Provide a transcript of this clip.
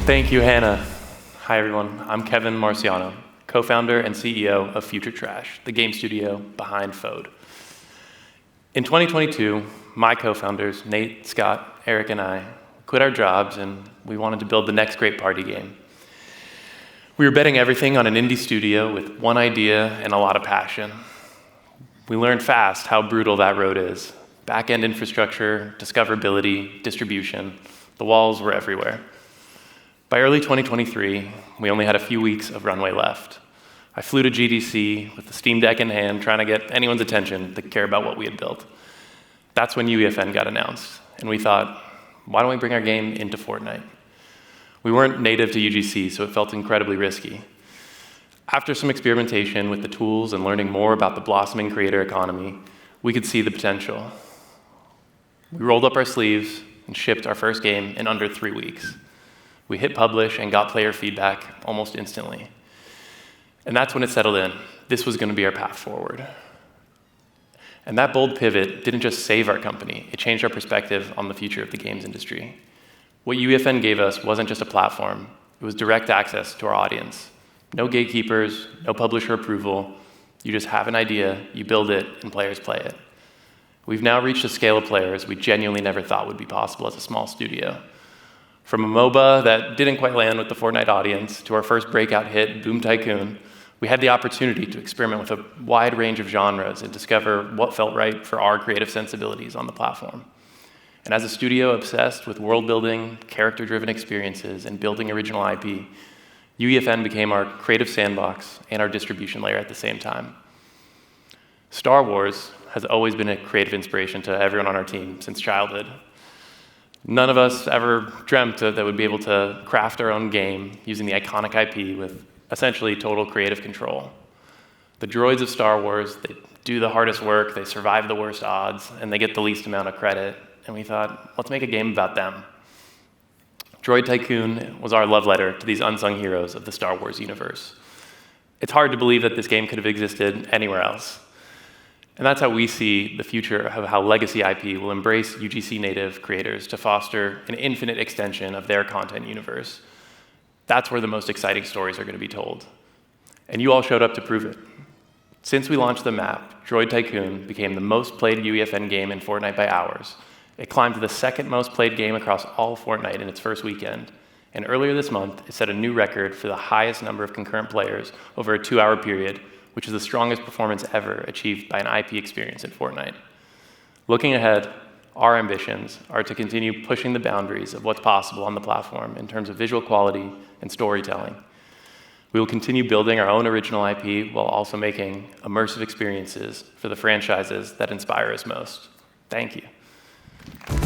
Thank you, Hannah. Hi, everyone. I'm Kevin Marciano, co-founder and CEO of Future Trash, the game studio behind Fode. In 2022, my co-founders, Nate, Scott, Eric, and I, quit our jobs, and we wanted to build the next great party game. We were betting everything on an indie studio with one idea and a lot of passion. We learned fast how brutal that road is. Back-end infrastructure, discoverability, distribution, the walls were everywhere. By early 2023, we only had a few weeks of runway left. I flew to GDC with the Steam Deck in hand, trying to get anyone's attention to care about what we had built. That's when UEFN got announced, and we thought, why don't we bring our game into Fortnite? We weren't native to UGC, so it felt incredibly risky. After some experimentation with the tools and learning more about the blossoming creator economy, we could see the potential. We rolled up our sleeves and shipped our first game in under 3 weeks. We hit publish and got player feedback almost instantly. And that's when it settled in. This was going to be our path forward. And that bold pivot didn't just save our company, it changed our perspective on the future of the games industry. What UEFN gave us wasn't just a platform, it was direct access to our audience. No gatekeepers, no publisher approval. You just have an idea, you build it, and players play it. We've now reached a scale of players we genuinely never thought would be possible as a small studio. From a MOBA that didn't quite land with the Fortnite audience to our first breakout hit, Droid Tycoon, we had the opportunity to experiment with a wide range of genres and discover what felt right for our creative sensibilities on the platform. And as a studio obsessed with world building, character-driven experiences, and building original IP, UEFN became our creative sandbox and our distribution layer at the same time. Star Wars has always been a creative inspiration to everyone on our team since childhood. None of us ever dreamt that we'd be able to craft our own game using the iconic IP with essentially total creative control. The droids of Star Wars, they do the hardest work, they survive the worst odds, and they get the least amount of credit. And we thought, let's make a game about them. Droid Tycoon was our love letter to these unsung heroes of the Star Wars universe. It's hard to believe that this game could have existed anywhere else. And that's how we see the future of how legacy IP will embrace UGC native creators to foster an infinite extension of their content universe. That's where the most exciting stories are going to be told. And you all showed up to prove it. Since we launched the map, Droid Tycoon became the most played UEFN game in Fortnite by hours. It climbed to the second most played game across all Fortnite in its first weekend. And earlier this month, it set a new record for the highest number of concurrent players over a 2-hour period, which is the strongest performance ever achieved by an IP experience in Fortnite. Looking ahead, our ambitions are to continue pushing the boundaries of what's possible on the platform in terms of visual quality and storytelling. We will continue building our own original IP while also making immersive experiences for the franchises that inspire us most. Thank you.